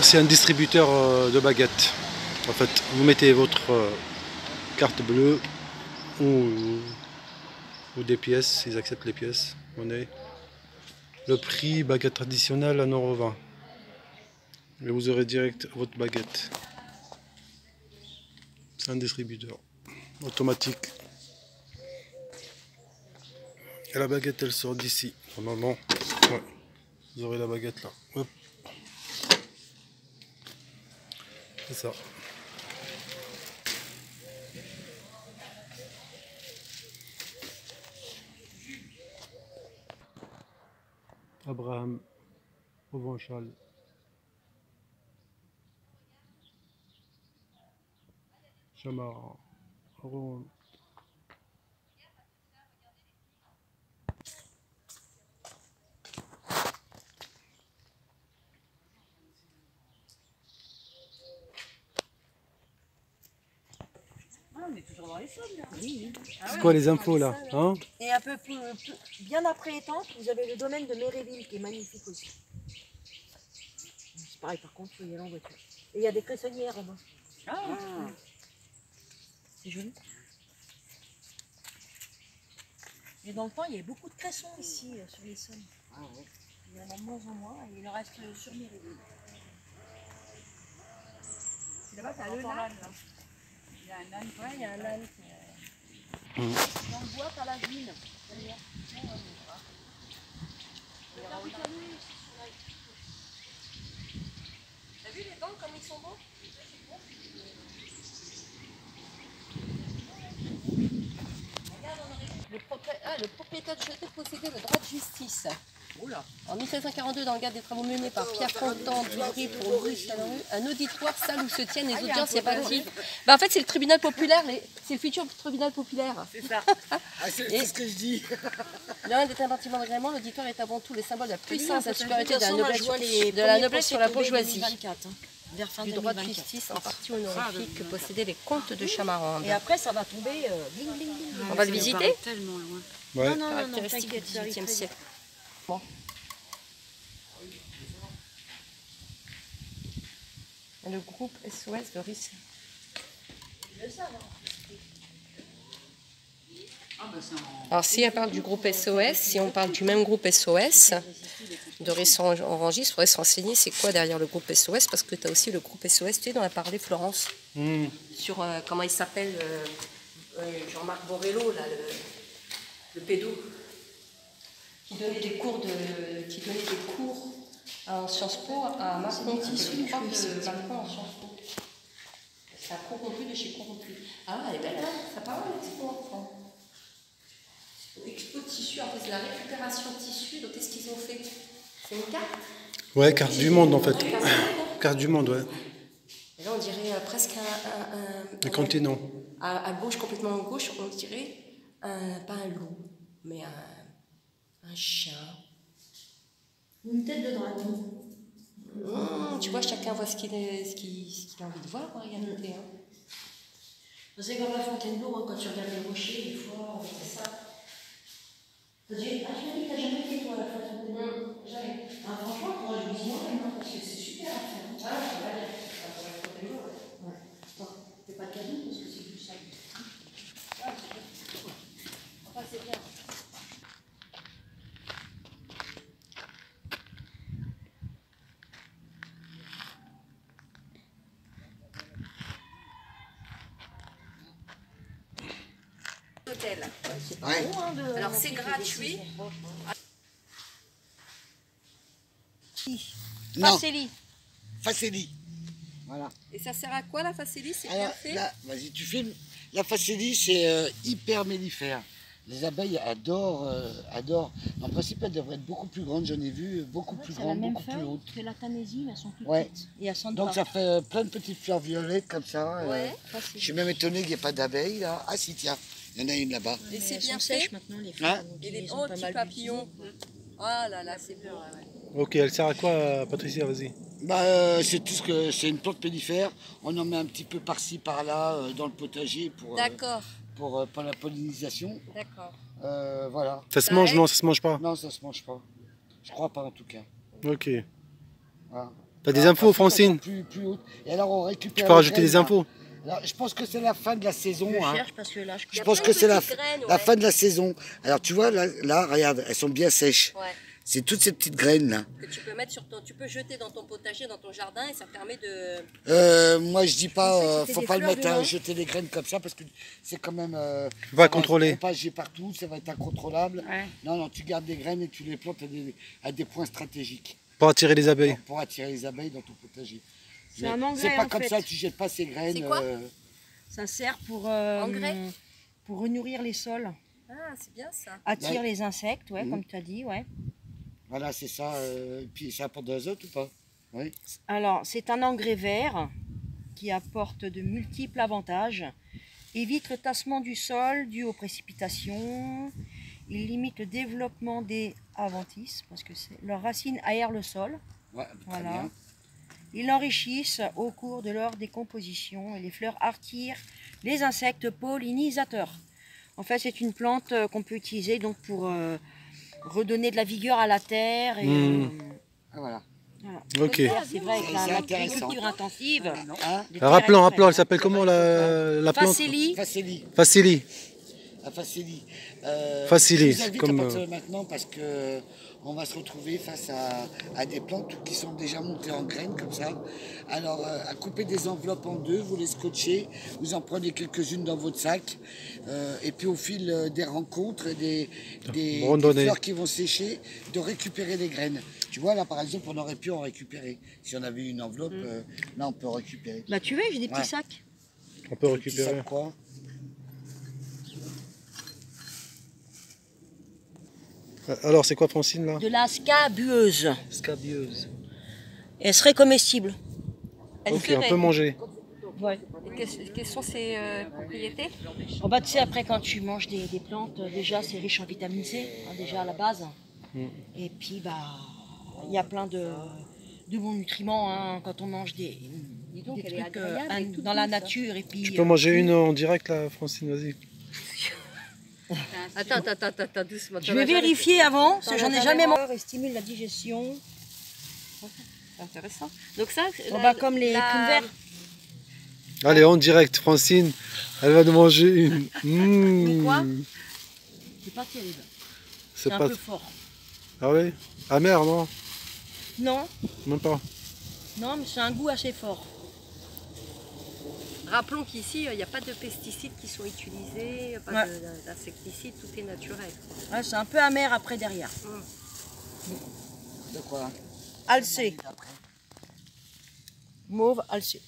C'est un distributeur de baguettes. En fait, vous mettez votre carte bleue ou des pièces, ils acceptent les pièces, monnaie. Le prix baguette traditionnelle à 1,20 €. Et vous aurez direct votre baguette. C'est un distributeur automatique. Et la baguette elle sort d'ici. Normalement, ouais. Vous aurez la baguette là. Hop. C'est ça. Abraham Provençal. Chamar. Ron. On est toujours dans les sommes là. Oui. C'est quoi les infos là, hein? Et un peu plus, bien après Étampes, vous avez le domaine de Méréville qui est magnifique aussi. C'est pareil par contre, il faut y aller en voiture. Et il y a des cressonnières en bas. C'est joli. Et dans le temps, il y avait beaucoup de cressons ici sur les sommes. Il y en a de moins en moins et il en reste sur Méréville. Là-bas, t'as le lac. Il y a un âne. Ouais, il y a un âne. Dans le bois, t'as la ville. T'as vu les dents comme ils sont beaux? Le propriétaire du château possédait le droit de justice. En 1742, dans le cadre des travaux menés par Pierre Fontan d'Ivry pour ouvrir un auditoire, salle où se tiennent les audiences répatives. En fait, c'est le tribunal populaire, c'est le futur tribunal populaire. C'est ça. C'est ce que je dis. L'un des bâtiments d'agrément, l'auditoire est avant tout le symbole de la puissance, de la supériorité de la noblesse sur la bourgeoisie. Du droit de justice, en partie honorifique, que possédaient les comtes de Chamarande. Et après, ça va tomber bling bling bling. On va le visiter? Tellement loin. Ouais. Non, caractéristique du XVIIIe siècle. Bon. Le groupe SOS de Rice. Alors si elle parle du groupe SOS, si on parle du même groupe SOS de Risson-Orangis, il faudrait se renseigner c'est quoi derrière le groupe SOS, parce que tu as aussi le groupe SOS, tu sais, dont a parlé Florence, sur comment il s'appelle, Jean-Marc Borello, là, le pédo, qui donnait des cours en Sciences Po à Macron, qui était le prof de Macron en Sciences Po. C'est un corrompu de chez corrompu. Ah, elle est belle, hein, ça parle l'expo. Expo de tissu, en fait, c'est la récupération de tissu. Donc, qu'est-ce qu'ils ont fait? C'est une carte? Ouais, carte du monde en fait. Carte du monde, ouais. Et là, on dirait presque Un continent. À gauche, complètement à gauche, on dirait pas un loup, mais un chien. Une tête de dragon. Tu vois, chacun voit ce qu'il a envie de voir en réalité. Hein. C'est comme à Fontainebleau, hein, quand tu regardes les rochers, des fois, c'est ça. Tu te dis, ah, tu m'as dit que t'as jamais été toi à la Fontainebleau? Jamais. Ah, franchement, moi je me dis non, parce que c'est super à faire. Ah, c'est pas bien. Ouais. Attends, fais pas de cadeau parce que c'est plus simple. Ah, c'est bien. Enfin, c'est bien. Hôtel. Ouais. Alors c'est gratuit. Non, Facélie. Facélie. Voilà. Et ça sert à quoi la Facélie? C'est bien Alors fait? là, vas-y, tu filmes. La Facélie, c'est hyper mellifère. Les abeilles adorent. En principe, elles devraient être beaucoup plus grandes. J'en ai vu beaucoup plus grandes, beaucoup plus hautes. C'est la Tanésie, mais elles sont plus Ouais. petites. Et elles sont Donc ça fait plein de petites fleurs violettes comme ça. Ouais. Je suis même étonné qu'il n'y ait pas d'abeilles là. Ah si, tiens, il y en a une là-bas. Et c'est elles bien sont fait. sèches maintenant, les fleurs. Hein? donc Et les ils ont pas petits mal papillons. Ah là là, c'est beau. Ok, elle sert à quoi, Patricia? Vas-y. Bah, c'est tout ce que c'est une plante mellifère. On en met un petit peu par-ci par-là dans le potager D'accord, pour la pollinisation. d'accord. Voilà. Ça se Ça mange? aide. Non, ça se mange pas. Non, ça se mange pas. Je crois pas en tout cas. Ok. Voilà. T'as des Alors, infos, ensuite, elles sont Francine? plus hautes. Et alors on récupère. Tu peux les rajouter graines, des là. infos? Alors, je pense que c'est la fin de la saison. Je Hein. cherche parce que là, je Il y Je a pense plein que de c'est petites graines, la ouais. fin de la saison. Alors tu vois, là, regarde, elles sont bien sèches. Ouais. C'est toutes ces petites graines là. Que tu peux mettre sur ton, tu peux jeter dans ton potager, dans ton jardin, et ça permet de. Moi je dis pensais pas, que c'était faut des pas le fleurs mettre à dedans. jeter les graines comme ça parce que c'est quand même. Ça Va contrôler. être propagé partout, ça va être incontrôlable. Ouais. Non, tu gardes des graines et tu les plantes à des points stratégiques Pour attirer les abeilles. pour attirer les abeilles dans ton potager. C'est un engrais, C'est pas en comme fait. ça, tu jettes pas ces graines. C'est quoi Ça sert pour, Engrais. pour renourrir les sols, Ah, c'est bien ça. attire les insectes, ouais, Mhm. comme tu as dit. Ouais. Voilà, c'est ça. Puis ça apporte de l'azote ou pas? Oui. Alors, c'est un engrais vert qui apporte de multiples avantages. Évite le tassement du sol dû aux précipitations. Il limite le développement des adventices parce que leurs racines aèrent le sol. Ouais, très Voilà. bien. Ils l'enrichissent au cours de leur décomposition et les fleurs attirent les insectes pollinisateurs. En fait, c'est une plante qu'on peut utiliser donc pour redonner de la vigueur à la terre. Et, Ah, voilà. voilà. Ok. C'est vrai, avec C'est l'agriculture intéressant. intensive. Hein? les terres, Rappelons, elles rappelons, elle prennent. s'appelle comment la plante? Facélie. Facélie. Facili. À Facélie. Facélie, Je vous invite comme, à partir de maintenant parce que on va se retrouver face à des plantes qui sont déjà montées en graines comme ça. Alors, à couper des enveloppes en deux, vous les scotchez, vous en prenez quelques-unes dans votre sac, et puis au fil des rencontres, et des Randonnée. fleurs qui vont sécher, de récupérer les graines. Tu vois, là par exemple, on aurait pu en récupérer. Si on avait une enveloppe, là on peut récupérer. Bah tu veux, j'ai des petits Ouais. sacs. On peut Petit récupérer. sac, quoi. Alors, c'est quoi, Francine, là? De la scabueuse. Scabieuse. Elle serait comestible. Elle Ok, on ferait. peut manger. Ouais. Et quelles sont ses propriétés? Oh bah, tu sais, après, quand tu manges des plantes, déjà, c'est riche en vitamine C, hein, déjà à la base. Et puis, bah, il y a plein de bons nutriments hein, quand on mange des donc, elle est trucs agréable et toute dans la douce, hein. nature. Et puis, Tu peux manger une en direct, là, Francine, vas-y. Attends, doucement. je vais vérifier avant, parce que j'en ai jamais mangé. Elle stimule la digestion. C'est intéressant. Donc ça, Oh bah, comme les prunes vertes. Allez, en direct, Francine, elle va nous manger une. Mais quoi C'est pas terrible. C'est C'est un pas. peu fort. Ah oui? Amer, non? Non, Même pas. non, mais c'est un goût assez fort. Rappelons qu'ici, il n'y a pas de pesticides qui sont utilisés, pas Ouais. d'insecticides, tout est naturel. Ouais, c'est un peu amer après derrière. De quoi? Alcé. Mauve, alcé.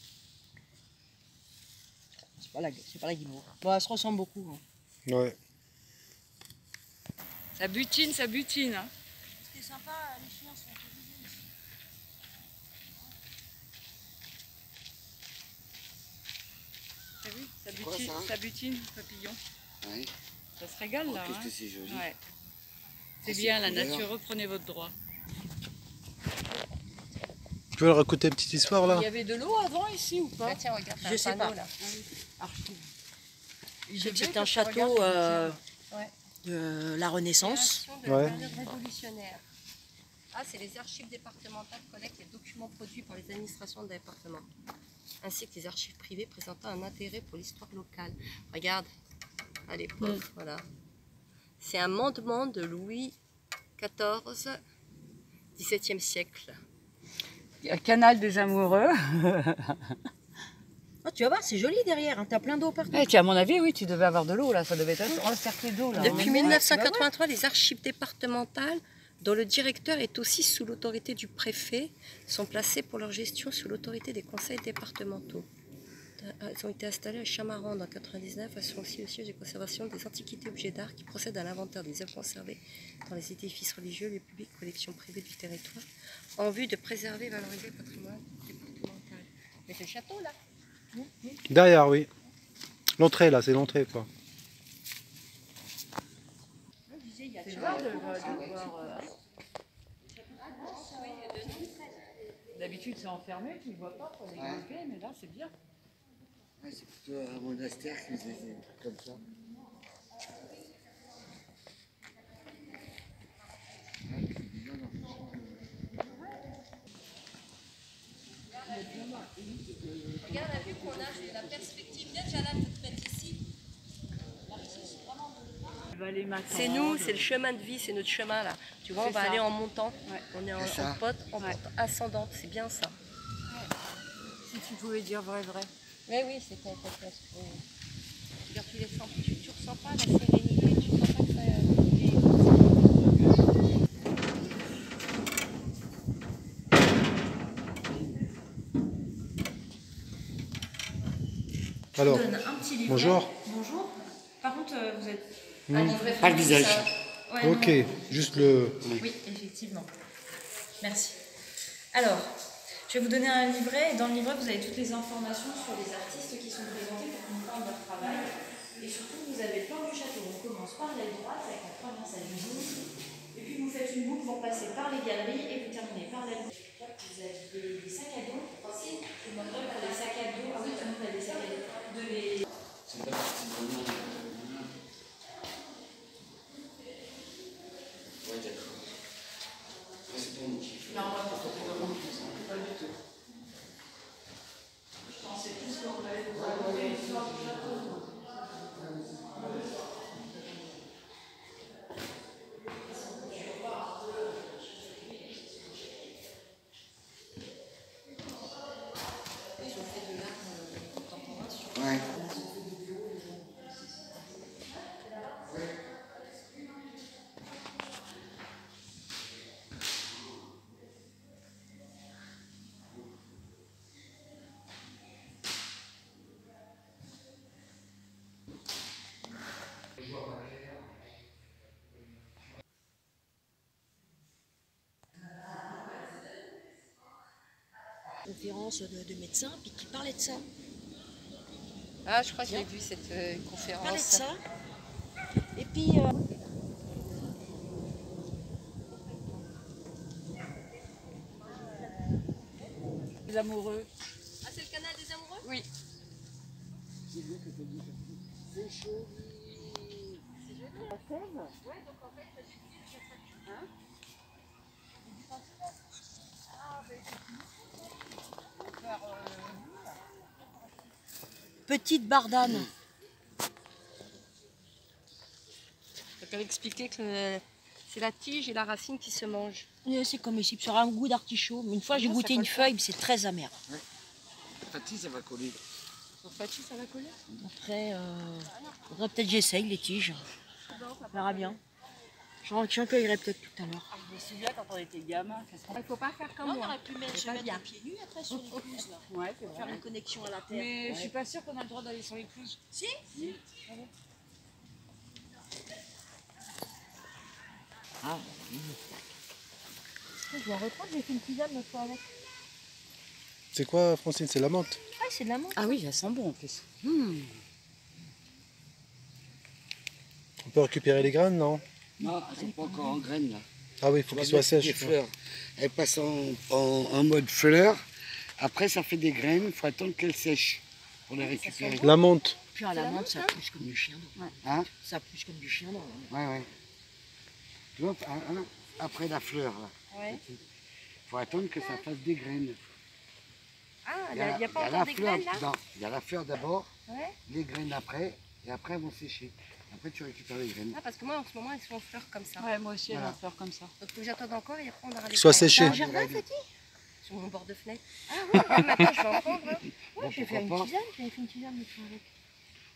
C'est pas la guimauve. Bon, elle se ressemble beaucoup. Hein. Ouais. Ça butine, ça butine. Hein. Ce qui est sympa, les chiens sont T'as vu? Quoi, ça Ça butine, papillon. Oui. Ça se régale là. Qu'est-ce hein. que c'est joli. Ouais. C'est c'est bien, la couleur. nature, reprenez votre droit. Tu veux leur raconter une petite histoire, là? Il y avait de l'eau avant ici ou pas? Bah, tiens, regarde, Je sais pas. là. C'est un château de la Renaissance. Création de la Ouais. période révolutionnaire. Ah, c'est les archives départementales collectent les documents produits par les administrations de département, ainsi que les archives privées présentant un intérêt pour l'histoire locale. Regarde, à l'époque, voilà. C'est un mandement de Louis XIV, XVIIe siècle. Il y a le canal des amoureux. Ah, tu vas voir, c'est joli derrière. Hein. T'as plein d'eau partout. Eh, à mon avis, oui, tu devais avoir de l'eau là. Ça devait être encerclé d'eau là. Depuis hein. 1983, les archives départementales, dont le directeur est aussi sous l'autorité du préfet, sont placées pour leur gestion sous l'autorité des conseils départementaux. Elles ont été installées à Chamarande en 1999. Elles sont aussi au siège de conservation des antiquités objets d'art qui procèdent à l'inventaire des œuvres conservées dans les édifices religieux, lieux publics, collections privées du territoire, en vue de préserver et valoriser le patrimoine départemental. Mais c'est le château là. Derrière, oui. L'entrée, là, c'est l'entrée, quoi. d'habitude, c'est enfermé, tu ne vois pas pour les grimper, mais là, c'est bien. Ouais, c'est plutôt un monastère qui faisait des trucs comme ça. Regarde la vue qu'on a, j'ai la perspective. Viens, Jalal, je peux te mettre ici. C'est nous, c'est le chemin de vie, c'est notre chemin là. Tu vois, on va aller en montant. On est en pente ascendante, c'est bien ça. Si tu pouvais dire vrai. Mais oui, c'est ta place. Regarde, tu ressens pas la sérénité, tu sens pas que ça. Alors, Je donne un petit livret. bonjour. Bonjour. Par contre, vous êtes Pas le visage. Ouais, Ok, non. juste le... Oui, effectivement. Merci. Alors, je vais vous donner un livret et dans le livret, vous avez toutes les informations sur les artistes qui sont présentés pour comprendre leur travail. Et surtout, vous avez le plan du château. On commence par l'aile droite avec la première salle du jour. Et puis, vous faites une boucle pour passer par les galeries et vous terminez par l'aile gauche. Vous avez des sacs à dos. Aussi, je vous demanderai pour les sacs à dos. Ah oui, tout le monde a des sacs à dos. De les... Ouais. conférence de médecins puis qui parlait de ça. Ah, je crois que j'ai vu cette Parlait de conférence. ça. Et puis Les amoureux. Ah, c'est le canal des amoureux? Oui. C'est chaud. petite bardane. Donc elle expliquait que c'est la tige et la racine qui se mangent. C'est comme ici, ça aura un goût d'artichaut. Mais une fois, j'ai goûté une feuille, mais c'est très amer. Fatih, ça va coller. Pour Fatih, ça va coller? Après, faudrait peut-être que j'essaye les tiges. On verra bien. J'en cueillerai peut-être tout à l'heure. Je me souviens quand on était gamin. Il ne faut pas faire comme On moi. aurait pu mettre, se mettre pieds nus après sur les pelouses, là. Ouais, c'est Faire vrai. une connexion à la terre. Mais je suis pas sûre qu'on a le droit d'aller sur les pelouses. Si. Ah, Je vais en reprendre, j'ai fait une tisane l'autre fois avec. C'est quoi, Francine? C'est la menthe. Ah, c'est de la menthe. Ah oui, ça sent bon en plus. On peut récupérer les graines, non? non, elles sont pas encore en graines là. Ah oui, il faut qu'ils soient Les sèches. fleurs. Elles passent en mode fleur. Après, ça fait des graines. Il faut attendre qu'elles sèchent pour les récupérer. La menthe. Puis à la menthe, ça pousse comme du chien d'or. Hein? Ça pousse comme du chien d'or. Ouais, ouais. Tu vois, après la fleur, là. Ouais. Il faut attendre que ça fasse des graines. Ah, il n'y a pas la encore des fleur, graines là? non, il y a la fleur d'abord, Ouais. les graines après, et après elles vont sécher. Après tu récupères les graines. Ah, parce que moi en ce moment elles sont en fleurs comme ça. Ouais, moi aussi, elle Voilà. va faire comme ça. Donc faut que j'attende encore et après on aura les Qu'ils soient graines. séchés. T'as un jardin, Fatih? Sur mon bord de fenêtre. Ah oui, maintenant je vais en prendre. Hein. Bon, Je vais faire pourquoi une pas. tisane, j'avais fait une tisane l'autre fois avec.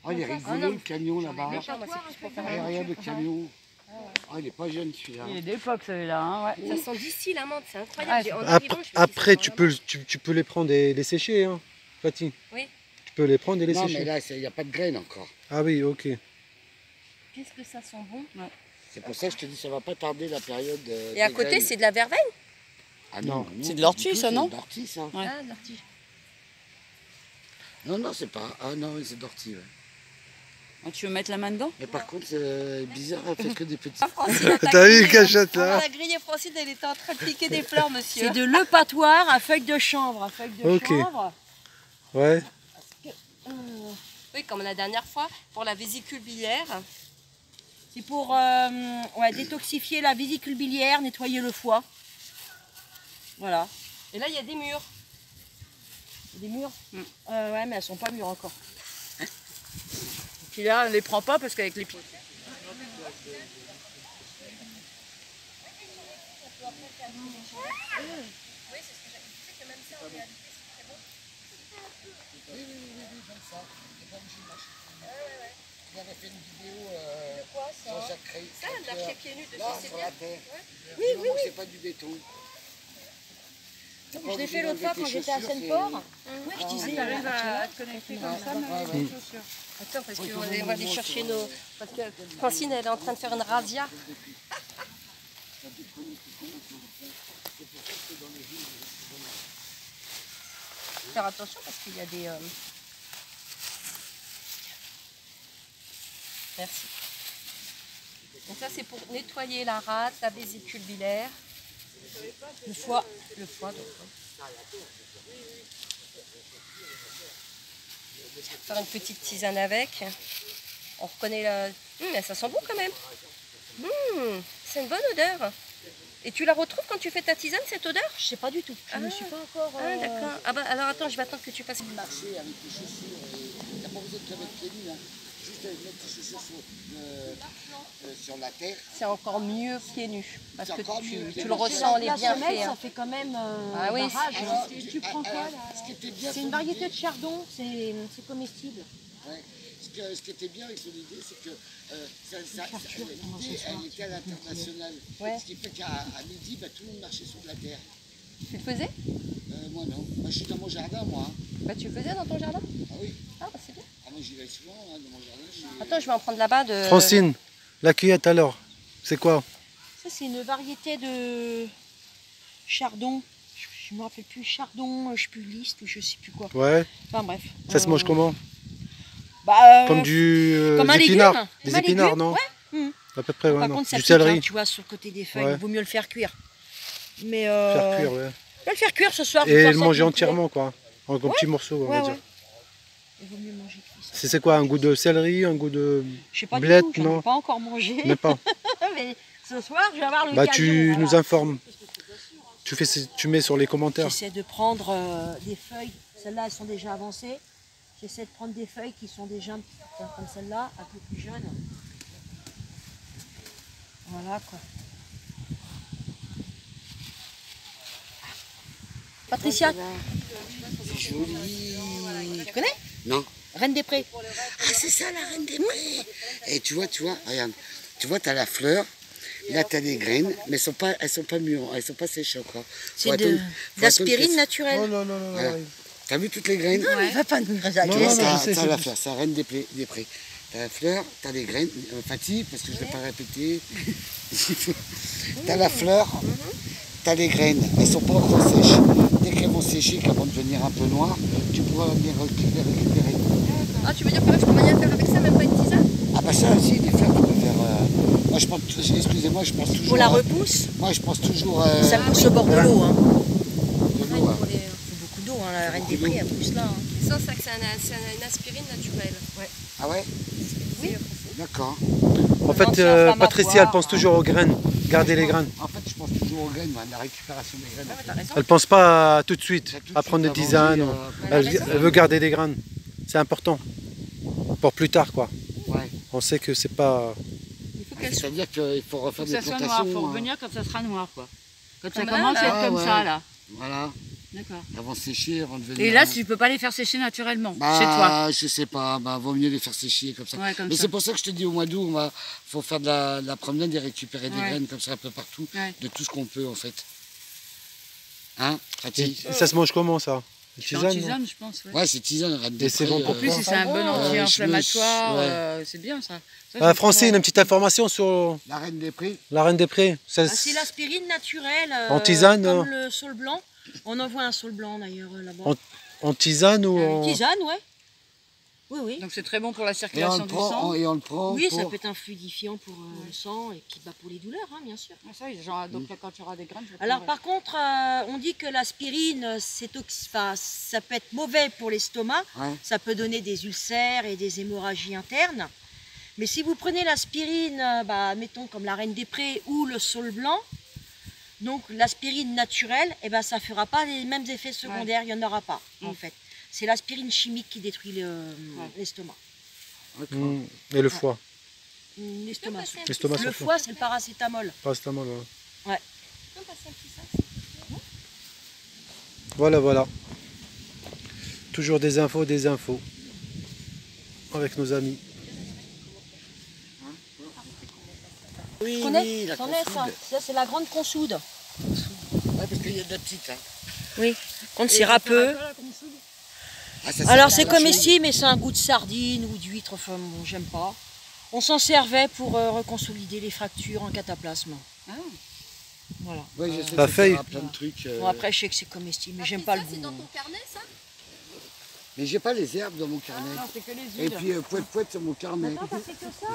Oh, il est rigolo le camion là-bas. Moi, c'est plus pour faire Ah, la regarde le camion. Oh, il est pas jeune celui-là. Il est d'époque celui-là, hein, ouais. Ça sent d'ici la menthe, c'est Ah, incroyable. En arrivant, je me dis, Après, ça tu sent peux les prendre et les sécher, hein, Fatih. Oui. Tu peux les prendre et les Non, sécher. mais là, il n'y a pas de graines encore. Ah oui, ok. la menthe. Qu'est-ce que ça sent bon. C'est pour ça que je te dis, ça va pas tarder la période. Et à côté, c'est de la verveine? Ah Non. C'est de pas l'ortie, du tout, ça, non? C'est de l'ortie, ça. Ouais. Ah, l'ortie. Non, non, c'est pas. Ah non, c'est d'ortie, ouais. Ah, tu veux mettre la main dedans? Mais par contre, c'est bizarre, elle fait que des petits. T'as vu une cachette On là? a grillé Francine, elle était en train de piquer des fleurs, monsieur. C'est de l'eupatoire à feuilles de chanvre. À feuilles de Ok. chanvre. Ouais. Oui, comme la dernière fois, pour la vésicule biliaire. C'est pour détoxifier la vésicule biliaire, nettoyer le foie. Voilà. Et là, il y a des murs. Des murs ouais, mais elles sont pas mûres encore. Puis là, on les prend pas parce qu'avec les pieds. Il avait fait une vidéo Ça, elle l'a fait pieds nus dessus, là, c'est sur bien. la terre. Oui, oui, oui. C'est pas du béton. Je l'ai fait l'autre fois quand j'étais à Seine-Port. Oui, je disais, il arrive à te connecter comme ça, mais avec les chaussures. Attends, parce qu'on va aller chercher nos... Parce que Francine, elle est en train de faire une razzia. Faire attention parce qu'il y a des... Merci. Donc ça, c'est pour nettoyer la rate, la vésicule biliaire. Le foie. Le foie, donc. Faire une petite tisane avec. On reconnaît la... mais ça sent bon quand même. C'est une bonne odeur. Et tu la retrouves quand tu fais ta tisane, cette odeur? Je sais pas du tout. Je ne suis pas encore. Ah d'accord. Ah bah alors attends, je vais attendre que tu passes. Marcher avec les chaussures, il n'y a pas besoin de te mettre pieds nus. Hein. Juste avec mettre tes chaussures sur la terre. C'est encore mieux pieds nus. Parce C'est que encore mieux. tu le ressens les La semelle, bienfaits. ça hein. fait quand même Ah oui, barrage. Alors, Tu prends quoi là? Ce qui était bien, C'est une variété de chardon, c'est comestible. Ouais. Ce qui était bien avec son idée, c'est que l'idée, elle était à l'international. Ouais. Ce qui fait qu'à midi, bah, tout le monde marchait sur de la terre. Tu le faisais? Moi non. Moi je suis dans mon jardin, moi. Hein. Bah tu le faisais dans ton jardin? Ah oui. Ah bah c'est bien. Ah, moi j'y vais souvent hein, dans mon jardin. Attends, je vais en prendre là-bas de... Francine, la cueillette alors, c'est quoi? Ça, c'est une variété de chardon. Je ne me rappelle plus, chardon, je sais plus liste ou je sais plus quoi. Ouais. Enfin bref. Ça se mange comment? Comme Comme des un épinards. légume. Des Comme un épinards, légume, non? ouais. À peu près, ouais, Par non. contre, ça Du pique, hein, céleri. tu vois, sur le côté des feuilles. Ouais. Il vaut mieux le faire cuire. Mais Faire cuire, ouais. je vais le faire cuire ce soir. Et le manger entièrement, quoi. En petits morceaux, on va Ouais, dire. ouais. Il vaut mieux manger cuit. C'est quoi, un goût de céleri, un goût de Je sais pas blette, du tout, j'en non? ai pas encore mangé. Même pas. Mais ce soir, je vais avoir l'occasion. Bah tu voilà. nous informes. Tu mets sur les commentaires. J'essaie de prendre des feuilles. Celles-là, elles sont déjà avancées. J'essaie de prendre des feuilles qui sont déjà comme celle-là, un peu plus jeunes. Voilà quoi. Patricia, C'est joli. tu connais? Non. Reine des Prés. Ah, c'est ça la reine des prés. Et tu vois, regarde. Tu vois, tu as la fleur. Là, tu as des graines, mais elles sont pas mûres, elles sont pas sèches encore. C'est de l'aspirine naturelle. Oh non, non, non, Voilà. T'as vu toutes les graines? Il va pas nous Non, Tu vois, non, je t'as sais, t'as c'est la tout. fleur, c'est la reine des prés. T'as la fleur, t'as les graines, Fatih, parce que je ne vais pas répéter. T'as la fleur, t'as les graines, elles sont pas encore sèches. Dès qu'elles vont sécher, qu'elles vont devenir un peu noires, tu pourras les récupérer. Ah, tu veux dire que là, je peux rien faire avec ça, même pas une tisane? Ah bah ça aussi, des fleurs, tu peux faire... Moi je pense, excusez-moi, je pense toujours... On la repousse. Moi je pense toujours... Ça pousse au bord de l'eau. Hein. de l'eau, hein. Il faut beaucoup d'eau, hein. La Reine des Prés, elle pousse là. Hein. Ça, c'est une aspirine naturelle. Ouais. Ah ouais? Oui. D'accord. En fait, Anti-inflammatoire. Patricia, elle pense toujours aux graines. Gardez les graines. En fait, je pense toujours aux graines, moi, la récupération des graines. T'as raison. Elle pense pas tout de suite Tout de à suite, prendre des manger, tisanes. Elle veut garder des graines. C'est important. Pour plus tard, quoi. Ouais. On sait que c'est pas... C'est-à-dire qu'il faut refaire Faut des que ça soit plantations. noir, faut hein. revenir quand ça sera noir quoi. Quand ça Comme commence là, à là. être comme Ah, ça ouais. là. Voilà, D'accord. avant de sécher, avant de venir. Et là, tu peux pas les faire sécher naturellement bah, chez toi. je sais pas, bah, vaut mieux les faire sécher comme ça. Ouais, comme Mais ça. c'est pour ça que je te dis au mois d'août, faut faire de la promenade et récupérer des Ouais. graines comme ça un peu partout, Ouais. de tout ce qu'on peut en fait. Hein, Fatih? Et ça se mange comment, ça? Une C'est en tisane, non? tisane, je pense. Ouais. Ouais, c'est tisane, reine des Et c'est prés, bon pour En plus, toi. c'est un bon anti-inflammatoire. ouais. C'est bien ça. Ça, Ah, je Francine, comprends. une petite information sur La reine des prés. la Reine des Prés. C'est l'aspirine naturelle. En tisane, Comme le saule blanc. On en voit un saule blanc d'ailleurs là-bas. En tisane ou Une en... tisane, ouais. Oui, oui. Donc c'est très bon pour la Et on circulation le du prend, sang. et on le prend Oui, pour... ça peut être un fluidifiant pour le sang et puis pour les douleurs, hein, bien sûr. Ah, ça, genre, donc là, quand tu auras des graines, je vais Alors prendre. par contre, on dit que l'aspirine, ça peut être mauvais pour l'estomac, Ouais. ça peut donner des ulcères et des hémorragies internes. Mais si vous prenez l'aspirine, mettons comme la Reine des Prés ou le saule blanc, donc l'aspirine naturelle, eh ben, ça ne fera pas les mêmes effets secondaires, il n'y en aura pas en fait. C'est l'aspirine chimique qui détruit l'estomac. Mm. Et le foie. L'estomac. L'estomac Le surtout. foie, c'est le paracétamol. Paracétamol, ouais. Ouais. Voilà, voilà. Toujours des infos. Avec nos amis. Oui, Connais, oui, la t'en as, consoude. ça c'est la grande consoude. Ouais, parce qu'il y a de la petite. Hein. Oui, quand c'est râpeux. Ah, ça Alors sert c'est à la comme chose. ici, mais c'est un goût de sardine ou d'huître, enfin bon, j'aime pas. On s'en servait pour reconsolider les fractures en cataplasme. Ah. Voilà. Ouais, je sais La que ça feuille. sert à plein de trucs. Bon, après, je sais que c'est comestible, mais j'aime pas le goût. C'est dans ton carnet, ça? Mais j'ai pas les herbes dans mon carnet. Non, c'est que les Et huiles. puis poète sur mon carnet. C'est que ça.